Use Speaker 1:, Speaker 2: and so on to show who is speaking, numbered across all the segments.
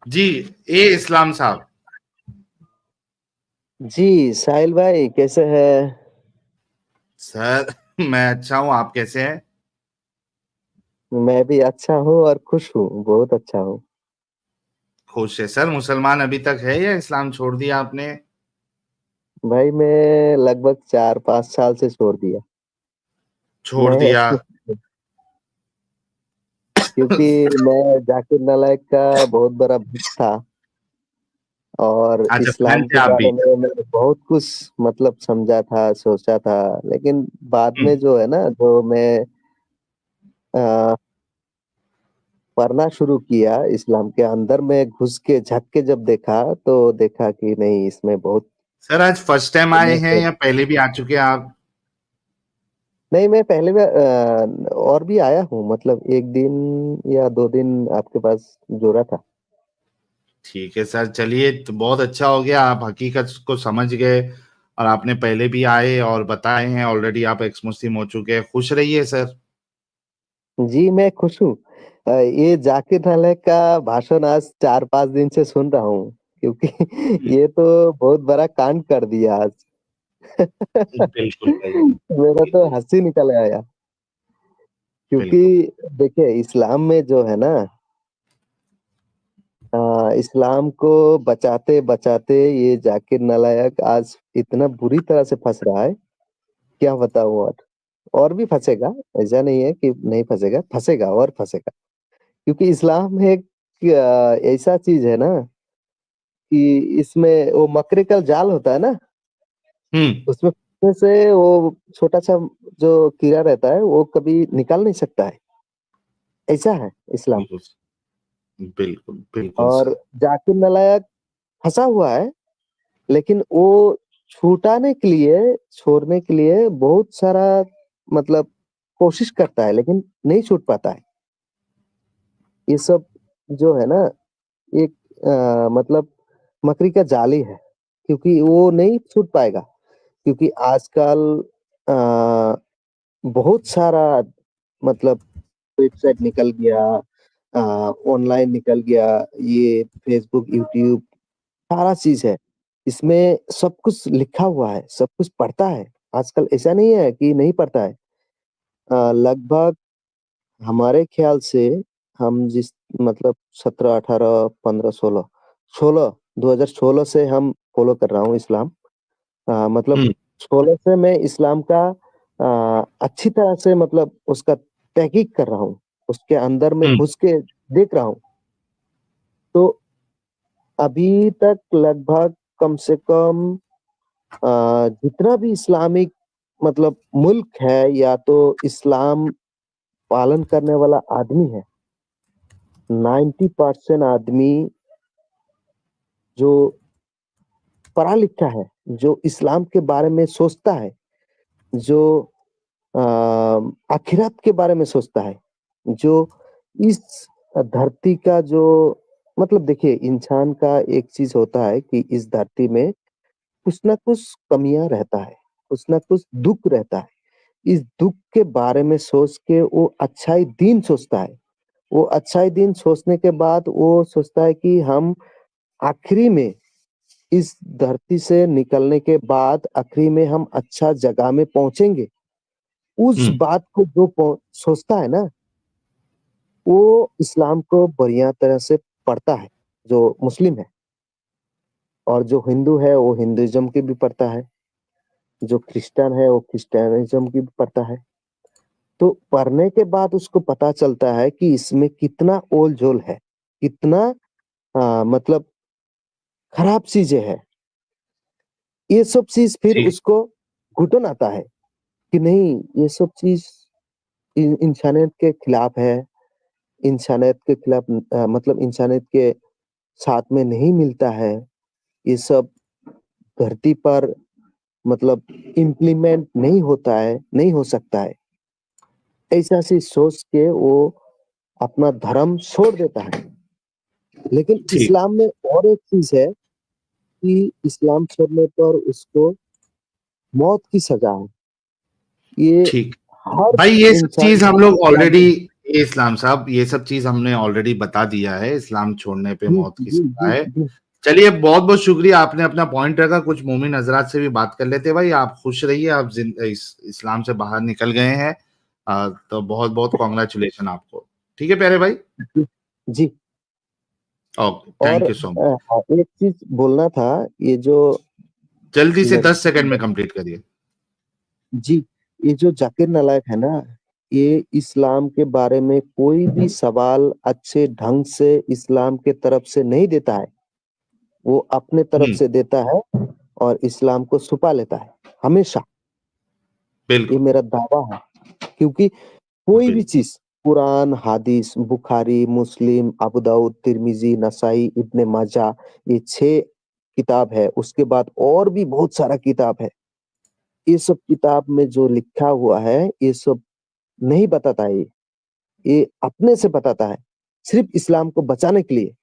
Speaker 1: जी। ए इस्लाम साहब।
Speaker 2: जी साहिल भाई कैसे हैं?
Speaker 1: सर मैं अच्छा हूँ, आप कैसे हैं?
Speaker 2: मैं भी अच्छा हूँ और खुश हूँ, बहुत अच्छा हूँ।
Speaker 1: खुश है सर। मुसलमान अभी तक है या इस्लाम छोड़ दिया आपने?
Speaker 2: भाई मैं लगभग 4-5 साल से छोड़ दिया।
Speaker 1: छोड़
Speaker 2: मैं
Speaker 1: दिया।
Speaker 2: क्योंकि मैं जाकिर नालायक का बहुत बड़ा भक्त था और
Speaker 1: अच्छा, फैन
Speaker 2: इस्लाम
Speaker 1: थे
Speaker 2: के
Speaker 1: आप
Speaker 2: बारे
Speaker 1: भी?
Speaker 2: में मैंने बहुत कुछ मतलब समझा था, सोचा था। लेकिन बाद
Speaker 1: हम्म।
Speaker 2: में जो है ना, जो मैं अ, पढ़ना शुरू किया इस्लाम के अंदर में घुस के झक के जब देखा तो देखा कि नहीं, इसमें बहुत
Speaker 1: सर आज फर्स्ट टाइम आए हैं या पहले भी आ चुके हैं आप?
Speaker 2: नहीं, मैं पहले भी और भी आया हूँ, मतलब 1 दिन या 2 दिन आपके पास जुड़ा था।
Speaker 1: ठीक है सर, चलिए तो बहुत अच्छा हो गया, आप हकीकत को समझ गए। और आपने पहले भी आए और बताए हैं, ऑलरेडी आप एक्स मुस्लिम हो चुके हैं। खुश रहिए सर।
Speaker 2: जी, मैं खुश हूँ। ये जाकिर नाइक का भाषण आज 4-5 दिन से सुन रहा हूँ, क्योंकि ये तो बहुत बड़ा कांड कर दिया आज।
Speaker 1: बिल्कुल भाई।
Speaker 2: मेरा तो हँसी निकल आया, क्योंकि
Speaker 1: बिल्कुल।
Speaker 2: देखिए इस्लाम में जो है ना, इस्लाम को बचाते-बचाते ये जाकिर नालायक आज इतना बुरी तरह से फँस रहा है, क्या बताऊँ और भी फँसेगा, ऐसा नहीं है कि नहीं फँसेगा, फँसेगा और फँसेगा। क्योंकि इस्लाम एक ऐसा चीज़ है ना कि इसमें वो मकरे का जाल होता है ना,
Speaker 1: हम्म।
Speaker 2: उसमें फँसने से वो छोटा-सा जो कीड़ा रहता है, वो कभी निकल नहीं सकता है, ऐसा है इस्लाम।
Speaker 1: बिल्कुल। बिल्कुल बिल्कुल
Speaker 2: और
Speaker 1: सर।
Speaker 2: जाकिर नालायक फँसा हुआ है, लेकिन वो छुटाने के लिए, छोड़ने के लिए बहुत सारा मतलब कोशिश करता है, लेकिन नहीं छूट पाता है। ये सब जो है ना, एक मतलब मकड़ी का जाल ही है, क्योंकि वो नहीं छूट पाएगा। क्योंकि आजकल अ, बहुत सारा मतलब वेबसाइट निकल गया, अ, ऑनलाइन निकल गया, ये फ़ेसबुक, यूट्यूब सारा चीज़ है। इसमें सब कुछ लिखा हुआ है, सब कुछ पढ़ता है। आजकल ऐसा नहीं है कि नहीं पढ़ता है। लगभग हमारे ख़्याल से हम जिस मतलब 17, 18, 15, 16 2016 से हम फ़ॉलो कर रहा हूँ इस्लाम। मतलब
Speaker 1: हम्म।
Speaker 2: 16 से मैं इस्लाम का अच्छी तरह से मतलब उसका तहकीक कर रहा हूँ। उसके अंदर में
Speaker 1: हम्म।
Speaker 2: घुस के देख रहा हूँ। तो अभी तक लगभग कम से कम जितना भी इस्लामिक मतलब मुल्क है या तो इस्लाम पालन करने वाला आदमी है, 90% आदमी जो पढ़ा-लिखा है, जो इस्लाम के बारे में सोचता है, जो अ, आखिरत के बारे में सोचता है, जो इस धरती का जो मतलब देखिए इंसान का एक चीज़ होता है कि इस धरती में कुछ न कुछ कमियाँ रहता है, कुछ न कुछ दुःख रहता है। इस दुःख के बारे में सोच के वो अच्छाई दिन सोचता है। वो अच्छाई दिन सोचने के बाद वो सोचता है कि हम आखिरी में इस धरती से निकलने के बाद आखिरी में हम अच्छा जगह में पहुँचेंगे। उस
Speaker 1: हम्म।
Speaker 2: बात को जो सोचता है ना, वो इस्लाम को बढ़िया तरह से पढ़ता है, जो मुस्लिम है। और जो हिंदू है, वो हिंदुइज़्म की भी पढ़ता है। जो क्रिश्चियन है, वो क्रिश्चियनिज़्म की भी पढ़ता है। तो पढ़ने के बाद उसको पता चलता है कि इसमें कितना ओल-झोल है, कितना मतलब खराब चीज़ें हैं। ये सब चीज़ फिर
Speaker 1: जी।
Speaker 2: उसको घुटन आता है कि नहीं, ये सब चीज़ इंसानियत के खिलाफ है, इंसानियत के खिलाफ मतलब इंसानियत के साथ में नहीं मिलता है। ये सब धरती पर मतलब इम्प्लीमेंट नहीं होता है, नहीं हो सकता है। ऐसा-ऐसी सोच के वो अपना धर्म छोड़ देता है। लेकिन
Speaker 1: ठीक।
Speaker 2: इस्लाम में और एक चीज़ है कि इस्लाम छोड़ने पर उसको मौत की सज़ा है। ये
Speaker 1: ठीक।
Speaker 2: हर
Speaker 1: भाई ये सब
Speaker 2: इंसान
Speaker 1: चीज
Speaker 2: जो
Speaker 1: हम लोग
Speaker 2: इस्लाम
Speaker 1: ऑलरेडी
Speaker 2: में
Speaker 1: देखिए इस्लाम साहब, ये सब चीज हमने ऑलरेडी बता दिया है, इस्लाम छोड़ने पे
Speaker 2: जी
Speaker 1: मौत की
Speaker 2: जी
Speaker 1: सजा
Speaker 2: जी
Speaker 1: है।
Speaker 2: जी
Speaker 1: चलिए बहुत बहुत शुक्रिया, आपने अपना पॉइंट रखा। कुछ मोमिन हजरात से भी बात कर लेते भाई। आप खुश रहिए, आप इस्लाम से बाहर निकल गए हैं। तो बहुत बहुत कॉन्ग्रेचुलेशन आपको। ठीक है प्यारे भाई,
Speaker 2: जी जी।
Speaker 1: ओके,
Speaker 2: और
Speaker 1: थैंक यू सो मच।
Speaker 2: एक चीज बोलना था, ये जो
Speaker 1: जल्दी से 10 सेकंड में
Speaker 2: लड़की,
Speaker 1: कंप्लीट करिए।
Speaker 2: जी, ये जो जाकिर नालायक है ना, ये इस्लाम के बारे में कोई भी सवाल अच्छे ढंग से इस्लाम के तरफ से नहीं देता है। वो अपने तरफ
Speaker 1: हम्म,
Speaker 2: से देता है और इस्लाम को छुपा लेता है हमेशा। ये
Speaker 1: बिल्कुल
Speaker 2: मेरा दावा है, क्योंकि कोई भी
Speaker 1: बिल्कुल
Speaker 2: चीज, कुरान, हादीस, बुखारी, मुस्लिम, अबू दाऊद, तिर्मिजी, नसाई, इब्ने माजा, ये 6 किताब है। उसके बाद और भी बहुत सारा किताब है। ये सब किताब में जो लिखा हुआ है, ये सब नहीं बताता है। ये अपने से बताता है, सिर्फ इस्लाम को बचाने के लिए।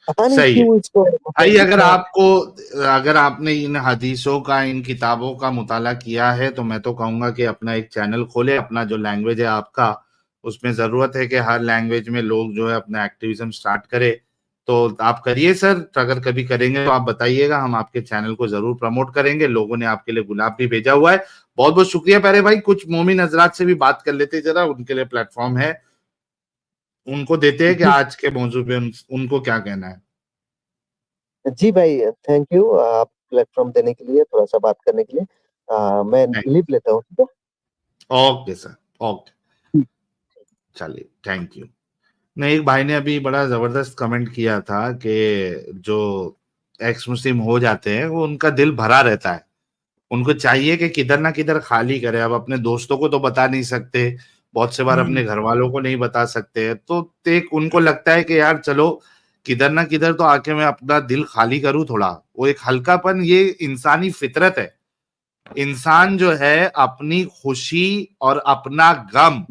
Speaker 2: पता नहीं
Speaker 1: सही है
Speaker 2: क्यों इसको
Speaker 1: भाई।
Speaker 2: मतलब इतना।
Speaker 1: अगर आपने इन हदीसों का, इन किताबों का मुताला किया है, तो मैं तो कहूंगा कि अपना एक चैनल खोले। अपना जो लैंग्वेज है आपका, उसमें जरूरत है कि हर लैंग्वेज में लोग जो है अपना एक्टिविज्म स्टार्ट करे। तो आप करिए सर, अगर कभी करेंगे तो आप बताइएगा, हम आपके चैनल को जरूर प्रमोट करेंगे। लोगों ने आपके लिए गुलाब भी भेजा हुआ है। बहुत बहुत शुक्रिया प्यारे भाई। कुछ मोमिन हजरात से भी बात कर लेते हैं, जरा उनके लिए प्लेटफॉर्म है, उनको देते हैं कि
Speaker 2: जी
Speaker 1: आज के मौजूद में उनको क्या कहना है।
Speaker 2: जी भाई, थैंक यू आप प्लेटफॉर्म देने के लिए, थोड़ा सा बात करने के लिए। मैं लीव लेता हूँ, ठीक
Speaker 1: ओके सर, ओके,
Speaker 2: है।
Speaker 1: चलिए, थैंक यू। नहीं, एक भाई ने अभी बड़ा जबरदस्त कमेंट किया था कि जो एक्स मुस्लिम हो जाते हैं वो उनका दिल भरा रहता है, उनको चाहिए कि किधर ना किधर खाली करे। अब अपने दोस्तों को तो बता नहीं सकते, बहुत से बार अपने घर वालों को नहीं बता सकते हैं, तो एक उनको लगता है कि यार चलो किधर ना किधर तो आके मैं अपना दिल खाली करूं थोड़ा। वो एक हल्कापन, ये इंसानी फितरत है। इंसान जो है अपनी खुशी और अपना गम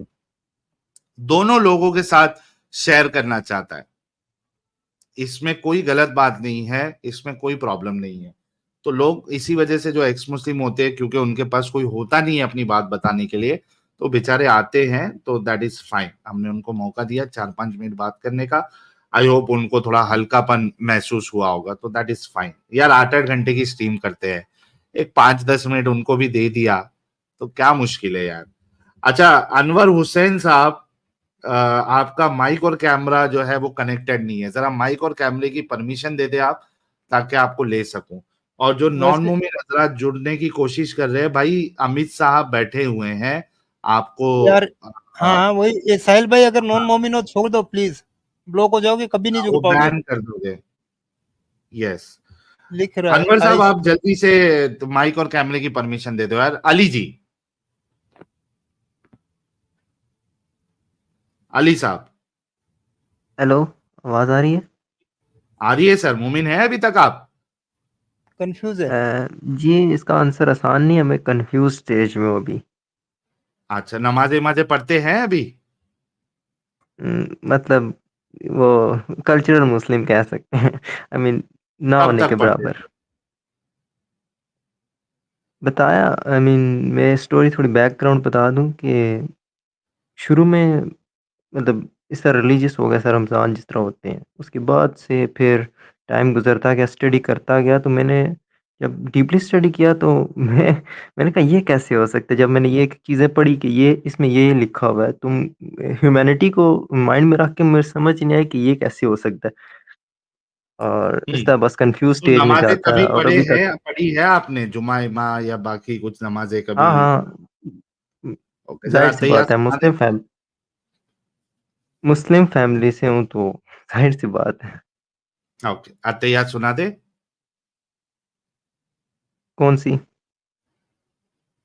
Speaker 1: दोनों लोगों के साथ शेयर करना चाहता है। इसमें कोई गलत बात नहीं है, इसमें कोई प्रॉब्लम नहीं है। तो लोग इसी वजह से जो एक्स मुस्लिम होते हैं, क्योंकि उनके पास कोई होता नहीं है अपनी बात बताने के लिए, तो बेचारे आते हैं, तो दैट इज फाइन। हमने उनको मौका दिया 4-5 मिनट बात करने का। आई होप उनको थोड़ा हल्कापन महसूस हुआ होगा, तो दैट इज फाइन यार। 8-8 घंटे की स्ट्रीम करते हैं, एक 5-10 मिनट उनको भी दे दिया तो क्या मुश्किल है यार। अच्छा, अनवर हुसैन साहब, आपका माइक और कैमरा जो है वो कनेक्टेड नहीं है। जरा माइक और कैमरे की परमिशन दे दे आप, ताकि आपको ले सकूं। और जो नॉन
Speaker 3: वैसे
Speaker 1: मोमिन हजरात जुड़ने की कोशिश कर रहे हैं भाई, अमित साहब बैठे हुए हैं आपको।
Speaker 3: यार,
Speaker 1: अ,
Speaker 3: हाँ वही ये साहिल भाई, अगर नॉन मोमिन हो छोड़ दो प्लीज, ब्लॉक हो जाओगे, कभी नहीं जुड़
Speaker 1: वो
Speaker 3: पाओगे।
Speaker 1: बैन कर दोगे। यस,
Speaker 3: लिख रहा है
Speaker 1: अनवर साहब
Speaker 3: आइस।
Speaker 1: आप जल्दी से माइक और कैमरे की परमिशन दे दो यार। अली जी, अली साहब,
Speaker 4: हेलो, आवाज आ रही है?
Speaker 1: आ रही है सर? मोमिन है अभी तक आप?
Speaker 3: कंफ्यूज है।
Speaker 4: जी, इसका आंसर आसान नहीं है, मैं कंफ्यूज स्टेज में हूँ अभी।
Speaker 1: अच्छा, नमाजे माजे पढ़ते हैं अभी?
Speaker 4: मतलब वो कल्चरल मुस्लिम कह सकते हैं। आई मीन ना
Speaker 1: कब
Speaker 4: होने के
Speaker 1: तक पढ़ते हैं?
Speaker 4: बराबर। बताया, आई मीन मैं स्टोरी थोड़ी बैकग्राउंड बता दूं कि शुरू में मतलब इस तरह रिलीजियस हो गया था, रमज़ान जिस तरह होते हैं। उसके बाद से फिर टाइम गुजरता गया, स्टडी करता गया, तो मैंने जब डीपली स्टडी किया तो मैंने कहा ये कैसे हो सकता है। जब मैंने ये चीज़ें पढ़ी कि ये इसमें ये लिखा हुआ है, तुम ह्यूमैनिटी को माइंड में रख के मुझे समझ ही नहीं आया कि ये कैसे हो सकता है। और इस तरह बस कंफ्यूज
Speaker 1: तो
Speaker 4: स्टेज में
Speaker 1: नमाजें
Speaker 4: जाता
Speaker 1: कभी
Speaker 4: है और अभी तक।
Speaker 1: पढ़ी है आपने, जुमा इमा या बाकी कुछ नमाजें कभी?
Speaker 4: हाँ हाँ,
Speaker 1: ओके, जरा
Speaker 4: जाहिर सी
Speaker 1: अत्तहियात
Speaker 4: बात है,
Speaker 1: सुना दे।
Speaker 4: मुस्लिम फैमिली से हूँ तो जाहिर सी बात है।
Speaker 1: ओके, अत्तहियात सुना दे।
Speaker 4: कौन सी?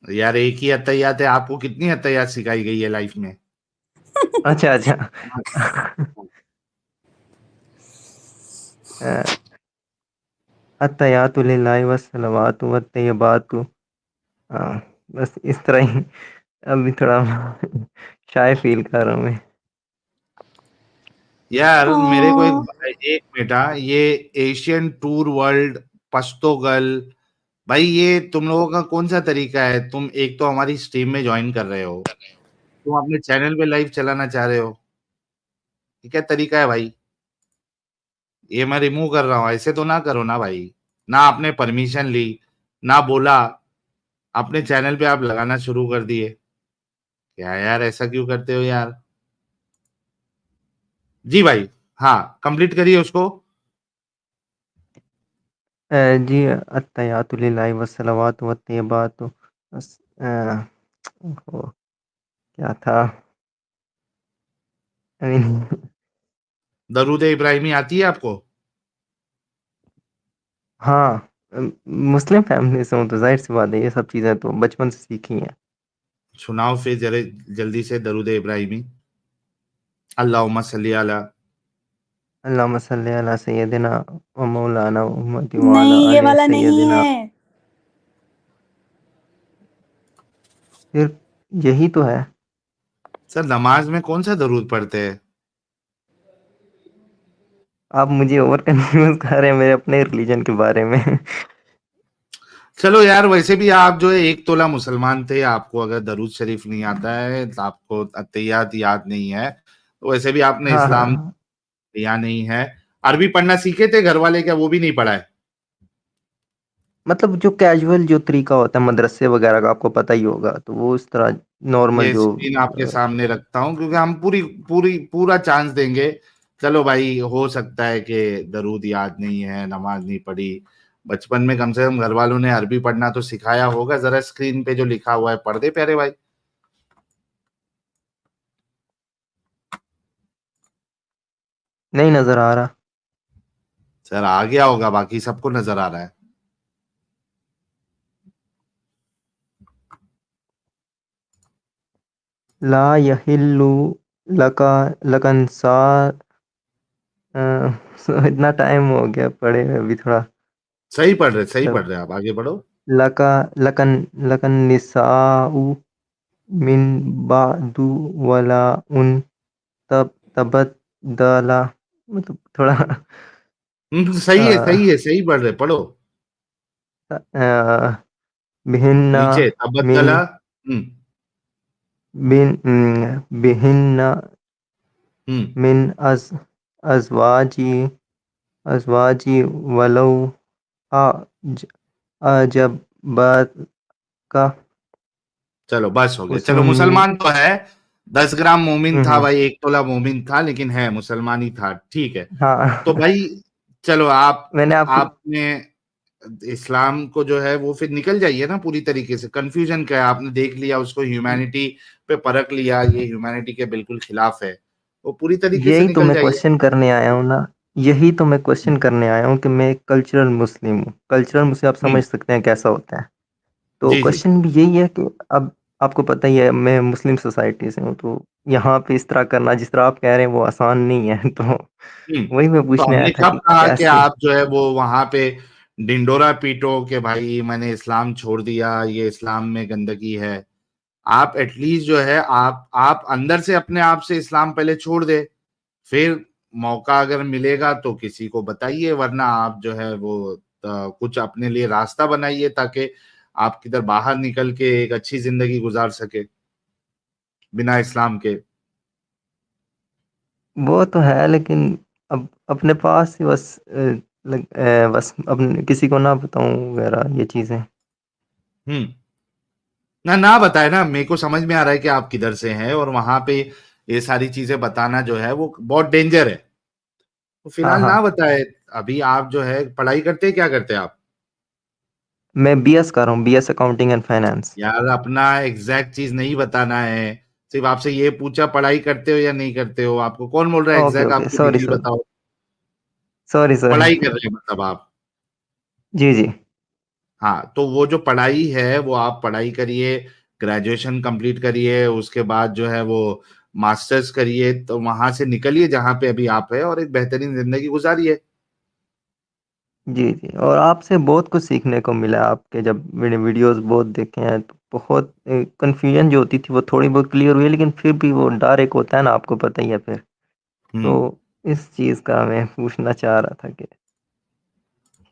Speaker 1: यार एक ही अत्तहियात है, आपको कितनी अत्तहियात सिखाई गई है लाइफ में?
Speaker 4: अच्छा अच्छा। अत्तहियातु लिल्लाहि वस्सलावातु वत्तय्यबातु। हाँ, बस इस तरह ही। अभी थोड़ा शाय फील कर रहा हूँ मैं।
Speaker 1: यार मेरे को
Speaker 5: हाँ।
Speaker 1: एक बेटा, ये Asian tour world Pashto girl, भाई ये तुम लोगों का कौन सा तरीका है? तुम एक तो हमारी स्ट्रीम में ज्वाइन कर रहे हो, तुम अपने चैनल पे लाइव चलाना चाह रहे हो, ये क्या तरीका है भाई? ये मैं रिमूव कर रहा हूँ, ऐसे तो ना करो ना भाई। ना आपने परमिशन ली, ना बोला, अपने चैनल पे आप लगाना शुरू कर दिए। क्या यार, ऐसा क्यों करते हो यार? जी भाई, हाँ, कंप्लीट करिए उसको।
Speaker 4: जी, अत्तहियातु लिल्लाहि वस्सलावातु वत्तय्यबातु ओहो, क्या था? आई मीन
Speaker 1: दरूद इब्राहिमी आती है आपको?
Speaker 4: हाँ, मुस्लिम फैमिली से हूँ तो ज़ाहिर-सी बात है ये सब चीज़ें तो बचपन से सीखी हैं।
Speaker 1: सुनाओ फिर जरा जल्दी से दरूद इब्राहिमी। अल्लाहुम्मा सल्ली अला।
Speaker 4: अल्लाहुम्मा सल्ली अला सय्यदिना व मौलाना मुहम्मद व अला
Speaker 5: नहीं, ये
Speaker 4: आलि
Speaker 5: वाला नहीं
Speaker 4: सय्यदिना।
Speaker 5: है।
Speaker 4: फिर यही तो है।
Speaker 1: सर नमाज में कौन सा दरूद पढ़ते हैं?
Speaker 4: आप मुझे ओवर कन्फ्यूज़ कर रहे हैं मेरे अपने रिलीजन के बारे में।
Speaker 1: चलो यार, वैसे भी आप जो है एक तोला मुसलमान थे, आपको अगर दरूद शरीफ नहीं आता है, तो आपको अत्तहियात याद नहीं है, तो वैसे भी आपने
Speaker 4: हाँ,
Speaker 1: इस्लाम
Speaker 4: हाँ।
Speaker 1: लिया नहीं है। अरबी पढ़ना सीखे थे घर वाले, क्या वो भी नहीं पढ़ा है?
Speaker 4: मतलब जो कैजुअल जो तरीका होता है मदरसे वगैरह का आपको पता ही होगा, तो वो इस तरह नॉर्मल
Speaker 1: ये
Speaker 4: जो
Speaker 1: स्क्रीन आपके सामने रखता हूँ क्योंकि हम पूरा चांस देंगे। चलो भाई, हो सकता है कि दरूद याद नहीं है, नमाज नहीं पढ़ी, बचपन में कम से कम घर वालों ने अरबी पढ़ना तो सिखाया होगा। जरा स्क्रीन पे जो लिखा हुआ है पढ़ दे प्यारे भाई।
Speaker 4: नहीं नज़र आ रहा।
Speaker 1: सर आ गया होगा, बाकी सबको नजर आ रहा है।
Speaker 4: ला यहिल्लु लका लकन सा इतना टाइम हो गया पढ़े हुए अभी थोड़ा
Speaker 1: सही
Speaker 4: मतलब
Speaker 1: पढ़ रहे हैं आप, आगे बढ़ो।
Speaker 4: लका लकन लकन निसाउ मिन बादु वला उन तब तबद्दला मतलब थोड़ा अ,
Speaker 1: सही पढ़ रहे, पढ़ो।
Speaker 4: अ, भिन्ना
Speaker 1: नीचे
Speaker 4: मिन
Speaker 1: तबद्दला। हम्म।
Speaker 4: भिन्ना
Speaker 1: हम्म।
Speaker 4: मिन अज़वाजी अज़वाजी वलौ अज अजबका
Speaker 1: चलो बस हो गया, चलो
Speaker 4: सुन्नी।
Speaker 1: मुसलमान तो है। 10 ग्राम मोमिन था
Speaker 4: हम्म,
Speaker 1: भाई, 1 तोला मोमिन था, लेकिन है मुसलमान ही था, ठीक है। तो
Speaker 4: हाँ।
Speaker 1: भाई चलो
Speaker 4: मैंने आपको
Speaker 1: आपने इस्लाम को जो है वो फिर निकल जाइए ना पूरी तरीके से। कंफ्यूजन क्या है, आपने देख लिया उसको, ह्यूमैनिटी पे परख लिया, ये ह्यूमैनिटी के बिल्कुल खिलाफ है, वो पूरी तरीके से
Speaker 4: यही तो
Speaker 1: निकल
Speaker 4: मैं
Speaker 1: जाइए।
Speaker 4: क्वेश्चन करने आया हूँ ना। यही तो मैं क्वेश्चन करने आया हूँ कि मैं एक कल्चरल मुस्लिम हूँ। कल्चरल मुस्लिम आप
Speaker 1: हम्म।
Speaker 4: समझ सकते हैं कैसा होता है। तो
Speaker 1: जी जी।
Speaker 4: क्वेश्चन भी यही है कि अब आपको पता ही है मैं मुस्लिम सोसाइटी से हूँ, तो यहाँ पे इस तरह करना जिस तरह आप कह रहे हैं वो आसान नहीं है। तो
Speaker 1: हम्म।
Speaker 4: वही मैं
Speaker 1: तो
Speaker 4: पूछने आया
Speaker 1: हमने
Speaker 4: था
Speaker 1: कब
Speaker 4: कि
Speaker 1: कहा कि
Speaker 4: कैसे।
Speaker 1: आप जो है वो वहां पे डिंडोरा पीटो कि भाई मैंने इस्लाम छोड़ दिया, ये इस्लाम में गंदगी है? आप एटलीस्ट जो है आप अंदर से अपने आप से इस्लाम पहले छोड़ दे, फिर मौका अगर मिलेगा तो किसी को बताइए, वरना आप जो है वो कुछ अपने लिए रास्ता बनाइए ताकि आप किधर बाहर निकल के एक अच्छी जिंदगी गुजार सके बिना इस्लाम के।
Speaker 4: वो तो है लेकिन अब अपने पास ही बस बस अपने किसी को ना बताऊं वगैरह ये चीजें।
Speaker 1: हम्म। ना बताए ना, मेरे को समझ में आ रहा है कि आप किधर से हैं, और वहां पे ये सारी चीजें बताना जो है वो बहुत डेंजर है, तो
Speaker 4: हाँ,
Speaker 1: फिलहाल
Speaker 4: हाँ।
Speaker 1: ना बताए। अभी आप जो है पढ़ाई करते हैं, क्या करते हैं आप?
Speaker 4: मैं बीएस कर रहा हूँ, बीएस अकाउंटिंग एंड फाइनेंस।
Speaker 1: यार अपना एग्जैक्ट चीज नहीं बताना है, सिर्फ आपसे ये पूछा पढ़ाई करते हो या नहीं करते हो, आपको कौन बोल रहा है
Speaker 4: ओके,
Speaker 1: एग्जैक्ट
Speaker 4: ओके,
Speaker 1: आपकी
Speaker 4: सॉरी,
Speaker 1: डिग्री
Speaker 4: सॉरी।
Speaker 1: बताओ?
Speaker 4: सॉरी,
Speaker 1: पढ़ाई
Speaker 4: सॉरी।
Speaker 1: कर रहे हैं मतलब आप?
Speaker 4: जी, जी।
Speaker 1: हाँ, तो वो जो पढ़ाई है वो आप पढ़ाई करिए, ग्रेजुएशन कंप्लीट करिए, उसके बाद जो है वो मास्टर्स करिए, तो वहां से निकलिए जहां पे अभी आप है, और एक बेहतरीन जिंदगी गुजारिए।
Speaker 4: जी, जी। और आपसे बहुत कुछ सीखने को मिला। आपके जब मैंने वीडियोस बहुत देखे हैं तो बहुत कंफ्यूजन जो होती थी वो थोड़ी बहुत क्लियर हुई, लेकिन फिर भी वो डर एक होता है ना, आपको पता ही है फिर। तो
Speaker 1: हम्म।
Speaker 4: इस चीज़ का मैं पूछना चाह रहा था कि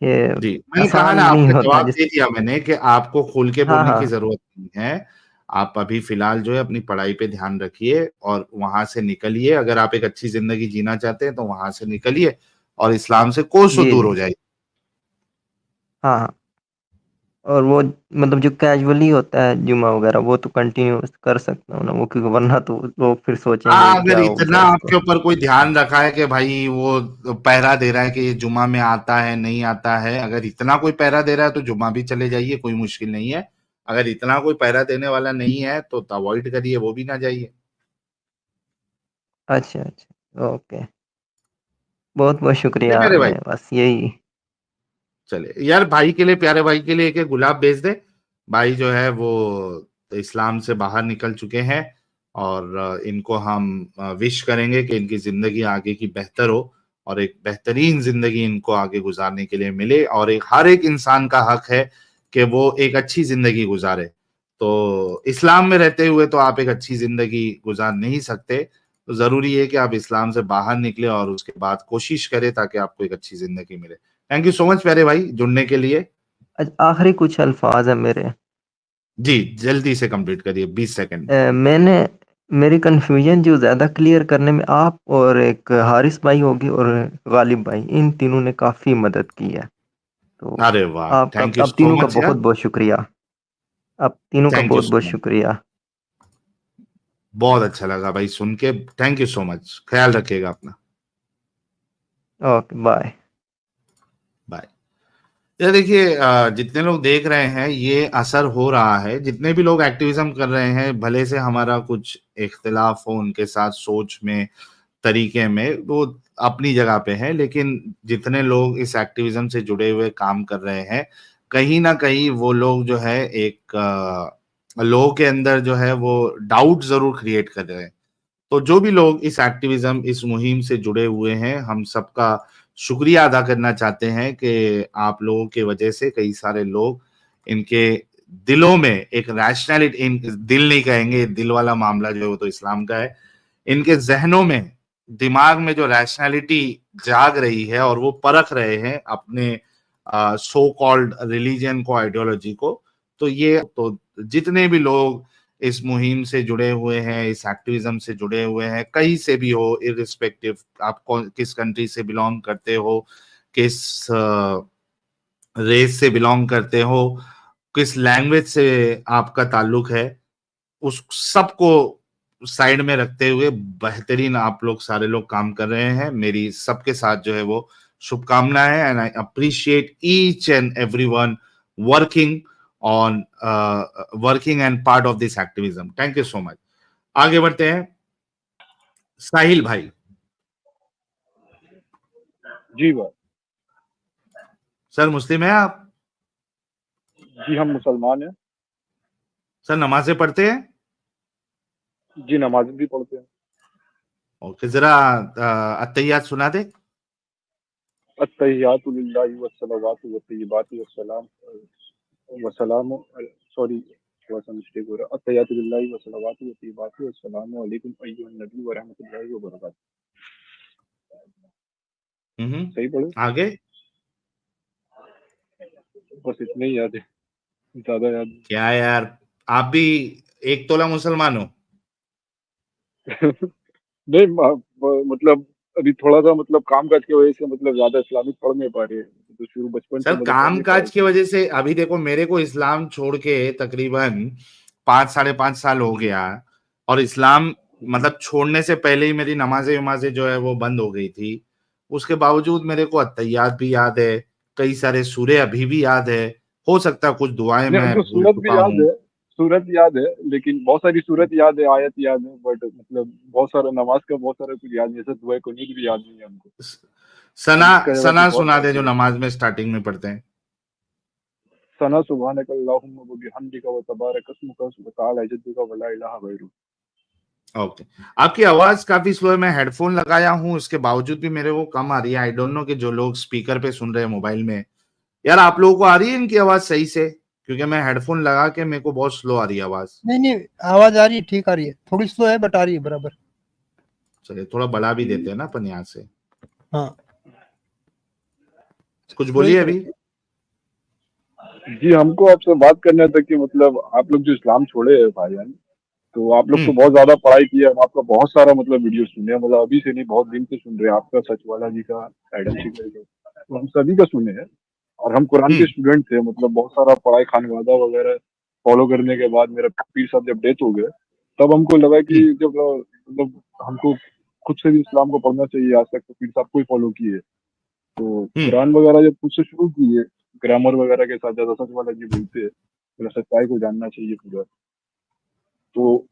Speaker 4: ये
Speaker 1: जी, मैंने कहा
Speaker 4: आसान
Speaker 1: ना,
Speaker 4: नहीं
Speaker 1: आपका
Speaker 4: होता
Speaker 1: जवाब
Speaker 4: जिस।
Speaker 1: दे दिया मैंने कि आपको खोल के
Speaker 4: हाँ,
Speaker 1: बोलने की
Speaker 4: हाँ।
Speaker 1: जरूरत नहीं है। आप अभी फिलहाल जो है अपनी पढ़ाई पे ध्यान रखिए और वहां से निकलिए। अगर आप एक अच्छी जिंदगी जीना चाहते हैं तो वहां से निकलिए और इस्लाम से कोसों
Speaker 4: जी,
Speaker 1: दूर हो
Speaker 4: जी।
Speaker 1: जाइए।
Speaker 4: हाँ, हाँ। और वो मतलब जो कैजुअली होता है जुम्मा वगैरह वो तो कंटिन्यू कर सकता हूँ ना वो, क्योंकि वरना तो लोग फिर सोचेंगे
Speaker 1: हाँ, अगर
Speaker 4: क्या हो
Speaker 1: इतना
Speaker 4: गया इसको।
Speaker 1: आपके ऊपर कोई ध्यान रखा है कि भाई वो पहरा दे रहा है कि ये जुमा में आता है नहीं आता है, अगर इतना कोई पहरा दे रहा है तो जुमा भी चले जाइए, कोई मुश्किल नहीं है। अगर इतना कोई पहरा देने वाला नहीं है तो अवॉइड करिए, वो भी ना जाइए।
Speaker 4: अच्छा, अच्छा। ओके। बहुत-बहुत
Speaker 1: नहीं
Speaker 4: शुक्रिया।
Speaker 1: मेरे भाई,
Speaker 4: मैं बस यही।
Speaker 1: चले यार, भाई के लिए, प्यारे भाई के लिए एक गुलाब भेज दे। भाई जो है वो इस्लाम से बाहर निकल चुके हैं और इनको हम विश करेंगे कि इनकी जिंदगी आगे की बेहतर हो और एक बेहतरीन जिंदगी इनको आगे गुजारने के लिए मिले। और एक हर एक इंसान का हक है कि वो एक अच्छी जिंदगी गुजारे। तो इस्लाम में रहते हुए तो आप एक अच्छी जिंदगी गुजार नहीं सकते, तो जरूरी है कि आप इस्लाम से बाहर निकले और उसके बाद कोशिश करें ताकि आपको एक अच्छी जिंदगी मिले। थैंक यू सो मच प्यारे भाई जुड़ने के लिए।
Speaker 4: आखिरी कुछ अल्फाज हैं मेरे।
Speaker 1: जी, जल्दी से कंप्लीट करिए 20 सेकंड में।
Speaker 4: मैंने मेरी कन्फ्यूजन जो ज़्यादा क्लियर करने में आप और एक हारिस भाई होगी और गालिब भाई, इन तीनों ने काफ़ी मदद की है। तो
Speaker 1: अरे वाह,
Speaker 4: आपका
Speaker 1: थैंक यू
Speaker 4: आप
Speaker 1: सो
Speaker 4: तीनों का
Speaker 1: मच यार।
Speaker 4: बहुत-बहुत शुक्रिया। आप तीनों का
Speaker 1: थैंक यू
Speaker 4: बहुत-बहुत
Speaker 1: सो मच,
Speaker 4: शुक्रिया।
Speaker 1: बहुत अच्छा लगा भाई सुन के। थैंक यू सो मच, ख्याल रखिएगा अपना।
Speaker 4: Okay, bye.
Speaker 1: बाय। ये देखिए, जितने लोग देख रहे हैं ये असर हो रहा है, जितने भी लोग एक्टिविज्म कर रहे हैं, भले से हमारा कुछ इख्तिलाफ हो उनके साथ सोच में, तरीके में, वो अपनी जगह पे है, लेकिन जितने लोग इस एक्टिविज्म से जुड़े हुए काम कर रहे हैं, कहीं ना कहीं वो लोग जो है एक लोगों के अंदर जो है वो डाउट जरूर क्रिएट कर रहे हैं। तो जो भी लोग इस एक्टिविज्म, इस मुहिम से जुड़े हुए हैं, हम सबका शुक्रिया अदा करना चाहते हैं कि आप लोगों की वजह से कई सारे लोग, इनके दिलों में एक रैशनैलिटी, इन दिल नहीं कहेंगे, दिल वाला मामला जो है वो तो इस्लाम का है, इनके जहनों में, दिमाग में जो रैशनैलिटी जाग रही है और वो परख रहे हैं अपने सो कॉल्ड रिलीजन को, आइडियोलॉजी को। तो ये तो जितने भी लोग इस मुहिम से जुड़े हुए हैं, इस एक्टिविज्म से जुड़े हुए हैं, कहीं से भी हो, इरिस्पेक्टिव आप किस कंट्री से बिलोंग करते हो, किस रेस से बिलोंग करते हो, किस लैंग्वेज से आपका ताल्लुक है, उस सबको साइड में रखते हुए बेहतरीन आप लोग सारे लोग काम कर रहे हैं। मेरी सबके साथ जो है वो शुभकामनाएं है, and I appreciate each and everyone working on working and part of this activism. Thank you so much. आगे बढ़ते हैं, साहिल भाई।
Speaker 5: जी भाई।
Speaker 1: सर मुस्लिम है आप?
Speaker 5: जी हम मुसलमान हैं।
Speaker 1: सर नमाजें पढ़ते हैं?
Speaker 5: जी नमाज भी पढ़ते हैं।
Speaker 1: ओके, जरा अत्तहियात सुना दे।
Speaker 5: अत्तहियातु लिल्लाहि वस्सलावातु वत्तय्यिबातु वस्सलाम सॉरी थोड़ा सा मिस्टेक हो रहा है। अत्तहियातु लिल्लाहि वस्सलावातु वत्तय्यिबातु वस्सलामु अलैकुम अय्युहन नबी व रहमतुल्लाहि व बरकातहू। सही पढ़े?
Speaker 1: आगे।
Speaker 5: बस इतने ही याद है, ज्यादा याद
Speaker 1: क्या यार, आप भी एक तोला मुसलमान हो?
Speaker 5: नहीं। मतलब अभी थोड़ा सा मतलब काम काज की वजह से मतलब ज्यादा इस्लामिक पढ़ नहीं पा रहे, तो शुरू बचपन से
Speaker 1: सर
Speaker 5: मतलब पढ़
Speaker 1: काम
Speaker 5: नहीं पा
Speaker 1: काज
Speaker 5: रहे
Speaker 1: की
Speaker 5: थे।
Speaker 1: वजह से अभी देखो, मेरे को इस्लाम छोड़ के तकरीबन 5 साढ़े 5 साल हो
Speaker 5: जी
Speaker 1: गया, और इस्लाम
Speaker 5: जी।
Speaker 1: मतलब छोड़ने से पहले ही मेरी नमाजें वमाजें जो है वो बंद हो गई थी। उसके बावजूद मेरे को अत्तहियात भी याद है, कई सारे सूरे अभी भी याद है, हो सकता है कुछ दुआएं
Speaker 5: नहीं
Speaker 1: मैं
Speaker 5: हमको
Speaker 1: भूल
Speaker 5: सूरत भी
Speaker 1: चुका
Speaker 5: याद
Speaker 1: हूँ।
Speaker 5: है, सूरत याद है, लेकिन बहुत सारी सूरत याद है, आयत याद है, बट मतलब बहुत सारा नमाज का बहुत सारा कुछ याद नहीं है, जैसे दुआ कुनूत भी याद नहीं है हमको।
Speaker 1: सना
Speaker 5: और इसका जगह
Speaker 1: सना
Speaker 5: कुछ और
Speaker 1: सुना
Speaker 5: याद
Speaker 1: दे जो
Speaker 5: है।
Speaker 1: नमाज में स्टार्टिंग में पढ़ते हैं।
Speaker 5: सना सुब्हानक अल्लाहुम्मा व बिहम्दिका व तबारक अस्मुका व तआला जद्दुका व ला इलाहा गैरुक।
Speaker 1: ओके, आपकी आवाज काफी स्लो है, मैं हेडफोन लगाया हूँ, उसके बावजूद भी मेरे को कम आ रही है। आई डोंट नो कि जो लोग स्पीकर पे सुन रहे हैं मोबाइल में, यार आप लोगों को आ रही है इनकी आवाज सही से? क्योंकि मैं हेडफोन लगा के मेरे को बहुत स्लो आ रही है आवाज।
Speaker 3: नहीं नहीं, आवाज आ रही है, ठीक आ रही है, थोड़ी स्लो है बट आ रही है बराबर।
Speaker 1: चलिए थोड़ा बढ़ा भी देते हैं ना अपन यहाँ से।
Speaker 3: हाँ,
Speaker 1: कुछ
Speaker 3: स्लो ही
Speaker 1: बोलिए
Speaker 3: करो।
Speaker 1: अभी।
Speaker 5: जी, हमको आपसे बात करना था कि मतलब आप लोग जो इस्लाम छोड़े हैं भाईजान, तो आप लोग तो बहुत ज्यादा पढ़ाई किया, हम आपका बहुत सारा मतलब वीडियो सुने हैं, मतलब अभी से नहीं बहुत दिन से सुन रहे हैं आपका, सचवाला जी का, एडम शिकर का, तो हम सभी का सुने हैं। और हम कुरान के स्टूडेंट थे, मतलब बहुत सारा पढ़ाई खानवादा वगैरह फॉलो करने के बाद मेरा पीर साहब जब डेथ हो गए, तब हमको लगा कि जब मतलब हमको खुद से भी इस्लाम को पढ़ना चाहिए, आज तक तो पीर साहब को ही फॉलो किए, तो कुरान वगैरह जब खुद से शुरू किए, ग्रामर वगैरह के साथ, ज्यादा सचवाला जी बोलते हैं, मतलब सच्चाई को जानना चाहिए पूरा, तो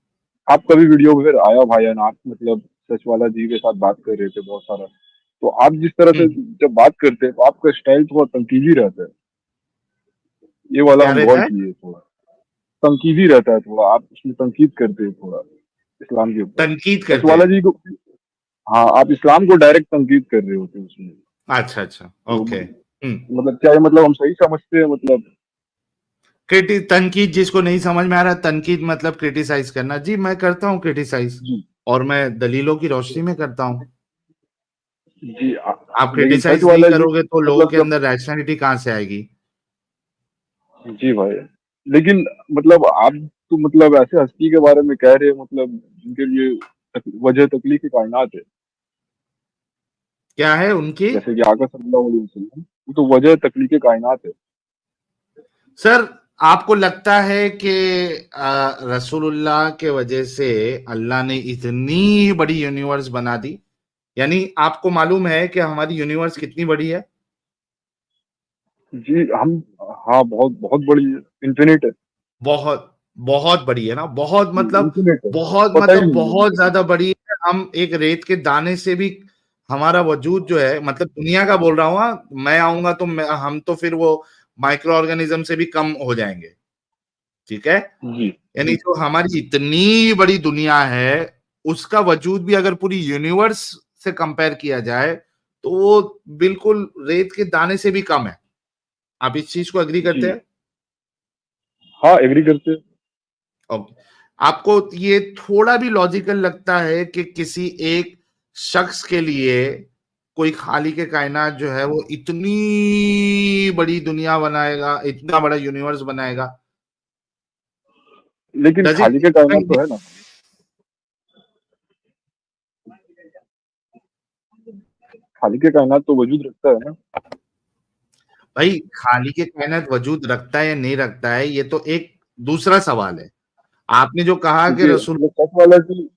Speaker 5: आपका भी वीडियो फिर आया भाईजान, आप मतलब सचवाला जी के साथ बात कर रहे थे बहुत सारा, तो आप जिस तरह से जब बात करते हैं तो आपका स्टाइल थोड़ा तनकीदी रहता है, ये वाला
Speaker 1: क्या
Speaker 5: हम
Speaker 1: रहता
Speaker 5: गौर
Speaker 1: है?
Speaker 5: किए थोड़ा, तनकीदी रहता है थोड़ा, आप उसमें तनकीद करते हैं थोड़ा इस्लाम के ऊपर,
Speaker 1: तनकीद करते
Speaker 5: सचवाला
Speaker 1: हैं?
Speaker 5: जी को, हाँ आप इस्लाम को डायरेक्ट तनकीद कर रहे होते हैं उसमें,
Speaker 1: अच्छा अच्छा,
Speaker 5: तो
Speaker 1: ओके।
Speaker 5: मतलब क्या है, मतलब हम सही समझते हैं मतलब।
Speaker 1: तनकीद जिसको नहीं समझ में आ रहा, तनकीद मतलब क्रिटिसाइज करना। जी मैं करता हूँ क्रिटिसाइज,
Speaker 5: जी
Speaker 1: और मैं दलीलों की रोशनी में करता हूँ।
Speaker 5: जी
Speaker 1: आप
Speaker 5: लेकिन सच
Speaker 1: क्रिटिसाइज नहीं
Speaker 5: वाला जी
Speaker 1: करोगे तो लोगों
Speaker 5: मतलब
Speaker 1: के
Speaker 5: जब,
Speaker 1: अंदर रैशनैलिटी कहाँ से आएगी?
Speaker 5: जी भाई, लेकिन मतलब आप तो मतलब ऐसे हस्ती के बारे में कह रहे हैं मतलब जिनके लिए वजह तकलीफ की कायनात है,
Speaker 1: क्या है उनकी?
Speaker 5: जैसे कि आका सल्लल्लाहु अलैहि वसल्लम, वो तो वजह तकलीफ कायनात है।
Speaker 1: सर आपको लगता है कि रसूलुल्लाह के वजह से अल्लाह ने इतनी बड़ी यूनिवर्स बना दी? यानी आपको मालूम है कि हमारी यूनिवर्स कितनी बड़ी है?
Speaker 5: जी हम, हाँ बहुत बहुत बड़ी है, इन्फिनिट है,
Speaker 1: बहुत बहुत बड़ी है ना, बहुत मतलब,
Speaker 5: इन्फिनिट है,
Speaker 1: बहुत
Speaker 5: पता ही
Speaker 1: मतलब
Speaker 5: नहीं है
Speaker 1: बहुत
Speaker 5: हमको।
Speaker 1: ज्यादा बड़ी है। हम एक रेत के दाने से भी, हमारा वजूद जो है, मतलब दुनिया का बोल रहा हूँ, हाँ, मैं आऊंगा तो हम तो फिर वो माइक्रो ऑर्गेनिज्म से भी कम हो जाएंगे, ठीक है?
Speaker 5: जी
Speaker 1: यानी जो हमारी इतनी बड़ी दुनिया है, उसका वजूद भी अगर पूरी यूनिवर्स से कंपेयर किया जाए तो वो बिल्कुल रेत के दाने से भी कम है। आप इस चीज को एग्री करते
Speaker 5: जी
Speaker 1: हैं?
Speaker 5: हाँ एग्री करते हैं।
Speaker 1: ओके। आपको ये थोड़ा भी लॉजिकल लगता है कि किसी एक शख्स के लिए कोई खाली के कायनात जो है वो इतनी बड़ी दुनिया बनाएगा, इतना बड़ा यूनिवर्स बनाएगा?
Speaker 5: लेकिन
Speaker 1: डज
Speaker 5: खाली
Speaker 1: इट?
Speaker 5: के कायनात तो है ना, खाली के कायनात तो वजूद रखता है ना।
Speaker 1: भाई खाली के कायनात वजूद रखता है या नहीं रखता है, ये तो एक दूसरा सवाल है। आपने जो कहा कि
Speaker 5: क्योंकि
Speaker 1: रसूल,
Speaker 5: मतलब सच वाला जी,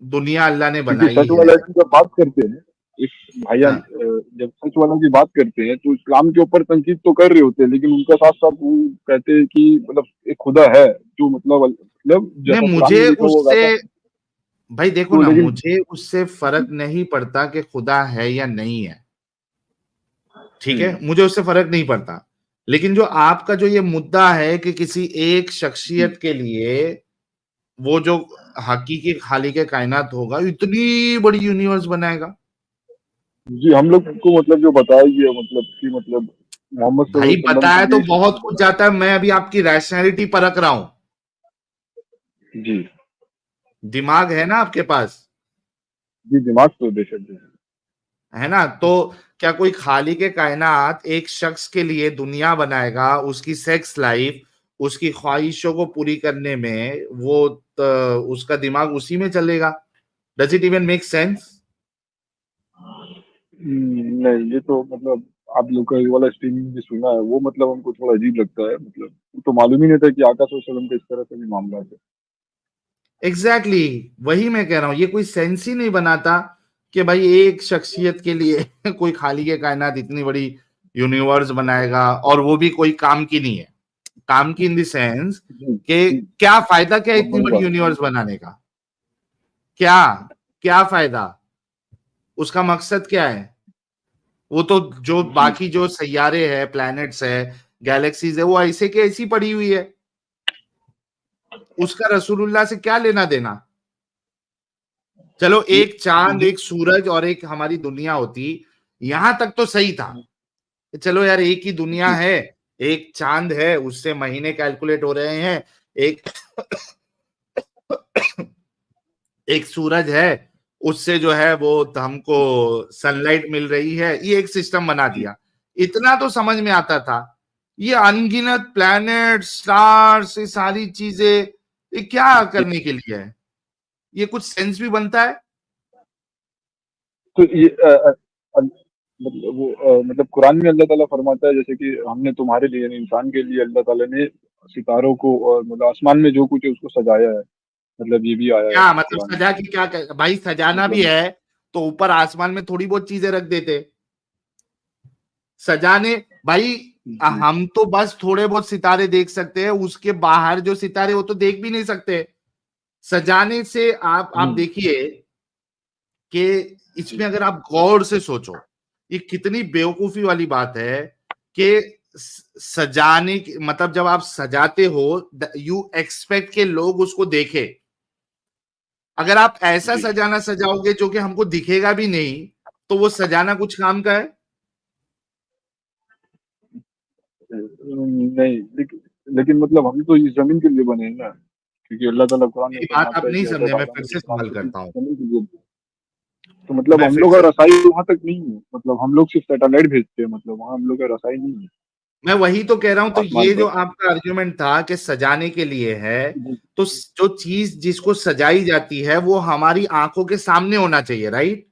Speaker 1: दुनिया अल्लाह ने
Speaker 5: क्योंकि
Speaker 1: बनाई
Speaker 5: सच
Speaker 1: है।
Speaker 5: वाला जी जब बात करते हैं, इस भाईजान
Speaker 1: हाँ,
Speaker 5: जब सच वाला की बात करते हैं तो इस्लाम के ऊपर तनकीद तो कर रहे होते हैं, लेकिन उनका साथ साथ वो कहते हैं कि मतलब एक खुदा है जो मतलब
Speaker 1: नहीं
Speaker 5: जैसा कुरान में
Speaker 1: मुझे
Speaker 5: लिखा हुआ
Speaker 1: उससे,
Speaker 5: वैसा,
Speaker 1: भाई देखो
Speaker 5: तो
Speaker 1: ना,
Speaker 5: लेकिन
Speaker 1: मुझे उससे फर्क नहीं पड़ता कि खुदा है या नहीं है, ठीक है,
Speaker 5: हम्म,
Speaker 1: मुझे उससे फर्क नहीं पड़ता। लेकिन जो आपका जो ये मुद्दा है कि किसी एक
Speaker 5: जी
Speaker 1: शख्सियत के लिए वो जो हकीकी खाली के कायनात होगा, इतनी बड़ी यूनिवर्स बनाएगा।
Speaker 5: जी हम लोग को मतलब जो बताया गया मतलब कि मतलब मोहम्मद सल्लल्लाहु
Speaker 1: भाई
Speaker 5: अलैहि वसल्लम
Speaker 1: बताया
Speaker 5: को
Speaker 1: तो
Speaker 5: यही सब
Speaker 1: बहुत
Speaker 5: चीज
Speaker 1: कुछ
Speaker 5: बताया।
Speaker 1: जाता है, मैं अभी आपकी रैशनैलिटी परख रहा हूं।
Speaker 5: जी
Speaker 1: दिमाग है ना आपके पास,
Speaker 5: जी दिमाग तो बेशक है।
Speaker 1: है ना? तो क्या कोई खाली के कायनात एक शख्स के लिए दुनिया बनाएगा, उसकी सेक्स लाइफ, उसकी ख्वाहिशों को पूरी करने में वो उसका दिमाग उसी में चलेगा? Does it even make sense?
Speaker 5: नहीं ये तो मतलब आप लोग का ये वाला स्ट्रीमिंग भी सुना है वो, मतलब हमको थोड़ा अजीब लगता है, मतलब वो तो मालूम ही नहीं था कि आका सल्लल्लाहु अलैहि वसल्लम का इस तरह से भी मामला है।
Speaker 1: एग्जैक्टली exactly, वही मैं कह रहा हूं, ये कोई सेंस ही नहीं बनाता कि भाई एक शख्सियत के लिए कोई खाली के कायनात इतनी बड़ी यूनिवर्स बनाएगा, और वो भी कोई काम की नहीं है। काम की इन द सेंस
Speaker 5: जी
Speaker 1: कि
Speaker 5: जी
Speaker 1: क्या फायदा, क्या
Speaker 5: बहुत
Speaker 1: इतनी
Speaker 5: बड़ी
Speaker 1: बड़ी
Speaker 5: बात
Speaker 1: यूनिवर्स बनाने का? क्या क्या फायदा? उसका मकसद क्या है? वो तो जो
Speaker 5: है। जी
Speaker 1: बाकी जो सैयारे है, प्लैनेट्स है, गैलेक्सीज है, वो ऐसे के ऐसी पड़ी हुई है। उसका रसूलुल्लाह से क्या लेना देना? चलो
Speaker 5: ये
Speaker 1: एक चांद,
Speaker 5: जी
Speaker 1: एक सूरज और एक हमारी दुनिया होती, यहां तक तो सही था। चलो यार, एक ही दुनिया
Speaker 5: जी
Speaker 1: है, एक चांद है, उससे महीने कैलकुलेट हो रहे हैं, एक एक सूरज है, उससे जो है वो हमको सनलाइट मिल रही है, ये एक सिस्टम बना
Speaker 5: जी
Speaker 1: दिया। इतना तो समझ में आता था। ये अनगिनत प्लैनेट, स्टार्स, ये सारी चीजें, ये क्या करने के लिए है? ये कुछ सेंस भी बनता है?
Speaker 5: तो ये मतलब वो मतलब कुरान में अल्लाह ताला फरमाता है जैसे कि हमने तुम्हारे लिए यानी इंसान के लिए अल्लाह ताला ने सितारों को और मतलब आसमान में जो कुछ है उसको सजाया है, मतलब ये भी आया है
Speaker 1: क्या मतलब
Speaker 5: कुरान में।
Speaker 1: सजा के क्या भाई, सजाना भी
Speaker 5: मतलब
Speaker 1: है तो ऊपर आसमान में थोड़ी बहुत चीजें रख देते सजाने भाई।
Speaker 5: जी
Speaker 1: हम तो बस थोड़े बहुत सितारे देख सकते हैं, उसके बाहर जो सितारे वो तो देख भी नहीं सकते। सजाने से आप देखिए कि इसमें अगर आप गौर से सोचो, ये कितनी बेवकूफी वाली बात है कि सजाने की मतलब जब आप सजाते हो यू एक्सपेक्ट के लोग उसको देखे। अगर आप ऐसा
Speaker 5: जी
Speaker 1: सजाना सजाओगे जो कि हमको दिखेगा भी नहीं, तो वो सजाना कुछ काम का है?
Speaker 5: नहीं, लेकिन मतलब हम तो इस जमीन के लिए बने हैं ना, क्योंकि अल्लाह ताला कुरान में
Speaker 1: मेरी बात आप
Speaker 5: फरमाता है
Speaker 1: नहीं
Speaker 5: कि
Speaker 1: समझे,
Speaker 5: हज़रत
Speaker 1: मैं
Speaker 5: आदम
Speaker 1: फिर से
Speaker 5: अलैहिस्सलाम
Speaker 1: सवाल
Speaker 5: को
Speaker 1: करता हूँ।
Speaker 5: जमीन के लिए, तो मतलब
Speaker 1: मैं
Speaker 5: हम
Speaker 1: फिर
Speaker 5: लोग
Speaker 1: से
Speaker 5: का रसाई वहां तक नहीं है, मतलब हम लोग सिर्फ सैटेलाइट भेजते हैं, मतलब वहां हम लोग का रसाई नहीं है
Speaker 1: मैं वही तो कह रहा हूं। तो
Speaker 5: आसमान
Speaker 1: ये जो
Speaker 5: पर।
Speaker 1: आपका आर्ग्यूमेंट था कि सजाने के लिए है,
Speaker 5: जी
Speaker 1: तो जो चीज जिसको सजाई जाती है वो हमारी आंखों के सामने होना चाहिए, राइट?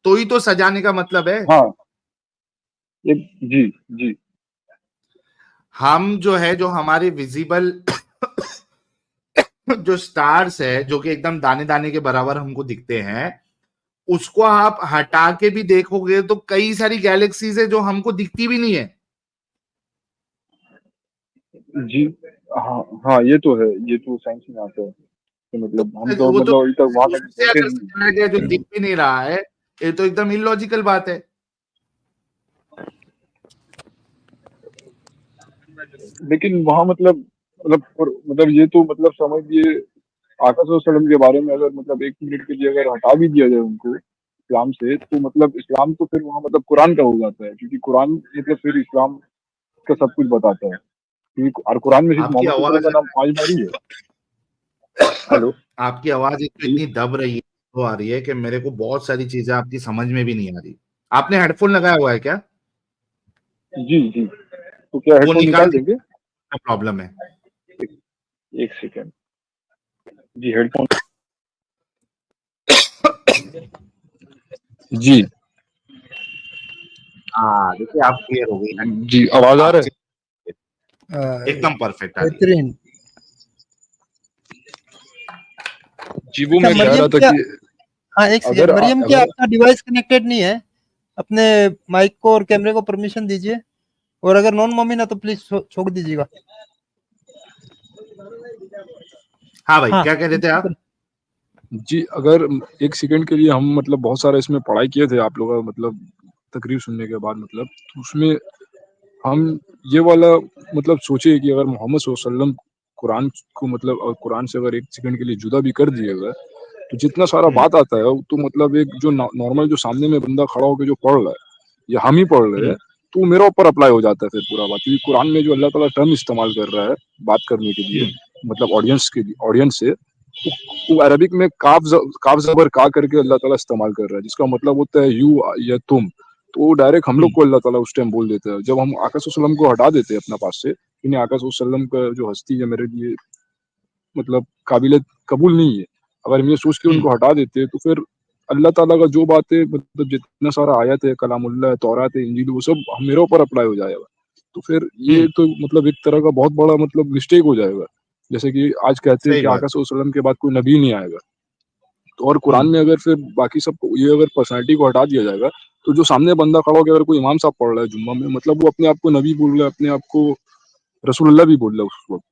Speaker 1: तो ही तो सजाने का मतलब है।
Speaker 5: हाँ, एक जी जी
Speaker 1: हम जो है, जो हमारे विजिबल जो स्टार्स है, जो कि एकदम दाने दाने के बराबर हमको दिखते हैं, उसको आप हटा के भी देखोगे तो कई सारी गैलेक्सीज है जो हमको दिखती भी नहीं है।
Speaker 5: जी हाँ हाँ, ये तो है, ये तो साइंस में आता है कि
Speaker 1: तो
Speaker 5: मतलब हम तो
Speaker 1: वो तो
Speaker 5: मतलब अभी तक वहां तक
Speaker 1: दूर से
Speaker 5: पहुंचे
Speaker 1: अगर
Speaker 5: नहीं हैं।
Speaker 1: सजाया गया जो दिख भी नहीं रहा है, ये तो एकदम इलॉजिकल बात है।
Speaker 5: लेकिन वहां मतलब ये तो मतलब समझिए आका सल्लम के बारे में अगर मतलब 1 मिनट के लिए अगर हटा भी दिया जाए उनको इस्लाम से, तो मतलब इस्लाम तो फिर वहाँ मतलब कुरान का हो जाता है, क्योंकि कुरान मतलब फिर इस्लाम का सब कुछ बताता है, क्योंकि और कुरान में सिर्फ
Speaker 1: आपकी
Speaker 5: मोहम्मद सल्लल्लाहु
Speaker 1: आवाज
Speaker 5: अलैहि वसल्लम का नाम 5 बार ही है। हेलो।
Speaker 1: आपकी आवाज एक तो
Speaker 5: जी
Speaker 1: इतनी दब रही है, तो आ रही है कि मेरे को बहुत सारी चीजें आपकी समझ में भी नहीं आ रही। आपने हेडफोन लगाया हुआ है क्या?
Speaker 5: जी जी, तो क्या
Speaker 1: वो
Speaker 5: हेडफोन
Speaker 1: निकाल
Speaker 5: निकाल देंगे?
Speaker 1: दीजिए, प्रॉब्लम है।
Speaker 5: एक, एक सेकेंड। जी हेडफोन। जी
Speaker 1: हाँ देखिए, आप क्लियर हो गई,
Speaker 5: जी, आवाज आ
Speaker 1: आप
Speaker 5: रहा है?
Speaker 1: एकदम परफेक्ट आ रही है।
Speaker 3: बेहतरीन।
Speaker 5: जी, वो
Speaker 3: अच्छा
Speaker 5: मैं कह
Speaker 3: मरियम,
Speaker 5: रहा था
Speaker 3: क्या,
Speaker 5: कि
Speaker 3: हाँ एक सेकेंड,
Speaker 5: अगर
Speaker 3: मरियम क्या
Speaker 5: अगर
Speaker 3: आपका डिवाइस कनेक्टेड नहीं है? अपने माइक को और कैमरे को परमिशन दीजिए, और अगर नॉन मोमिन है तो प्लीज छोड़ दीजिएगा।
Speaker 1: हाँ भाई,
Speaker 3: हाँ
Speaker 1: क्या कह रहे थे आप?
Speaker 5: जी, अगर 1 सेकंड के लिए हम मतलब बहुत सारा इसमें पढ़ाई किए थे आप लोगों का मतलब तकरीर सुनने के बाद, मतलब तो उसमें हम ये वाला मतलब सोचे कि अगर मोहम्मद सल्लल्लाहु अलैहि वसल्लम कुरान को मतलब और कुरान से अगर 1 सेकंड के लिए जुदा भी कर दिया गया, तो जितना सारा
Speaker 1: हम्म
Speaker 5: बात आता है तो मतलब एक जो नॉर्मल जो सामने में बंदा खड़ा होकर जो पढ़ रहा है या हम ही पढ़ रहे
Speaker 1: हम्म
Speaker 5: हैं, तो वो मेरे ऊपर अप्लाई हो जाता है फिर पूरा बात, क्योंकि कुरान में जो अल्लाह ताला टर्म इस्तेमाल कर रहा है बात करने के लिए,
Speaker 1: हम्म
Speaker 5: मतलब ऑडियंस से, वो अरबिक में काफ ज़बर का करके अल्लाह ताला इस्तेमाल कर रहा है, जिसका मतलब होता है यू या तुम। तो वो डायरेक्ट हम लोग
Speaker 1: हम्म
Speaker 5: को अल्लाह ताला उस टाइम बोल देता है, जब हम आका सल्लम को हटा देते हैं अपना पास से, यानी आका सल्लम का जो हस्ती है मेरे लिए मतलब काबिल कबूल नहीं है, अगर हम ये सोच के
Speaker 1: हम्म
Speaker 5: उनको हटा देते तो फिर अल्लाह ताला का जो बातें मतलब जितना सारा आयत है, कलामुल्लाह है, तौरात है, इंजील, वो सब मेरे ऊपर अप्लाई हो जाएगा। तो फिर ये
Speaker 1: हम्म
Speaker 5: तो मतलब एक तरह का बहुत बड़ा मतलब मिस्टेक हो जाएगा। जैसे कि आज कहते हैं
Speaker 1: सही
Speaker 5: कि
Speaker 1: बात।
Speaker 5: आका सल्लल्लाहु अलैहि वसल्लम के बाद कोई नबी नहीं आएगा। तो और कुरान
Speaker 1: हम्म
Speaker 5: में अगर फिर बाकी सबको ये अगर पर्सनैलिटी को हटा दिया जाएगा, तो जो सामने बंदा खड़ा होके अगर कोई इमाम साहब पढ़ रहा है जुम्मा में, मतलब वो अपने आप को नबी बोल रहा है, अपने आप को रसूलुल्लाह भी बोल रहा है उस वक़्त,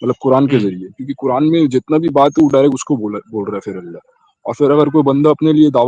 Speaker 5: मतलब कुरान के
Speaker 1: हम्म
Speaker 5: ज़रिए। क्योंकि कुरान में जितना भी बात है वो डायरेक्ट उसको बोल रहा है फिर अल्लाह। और फिर अगर कोई बंदा अपने लिए दावा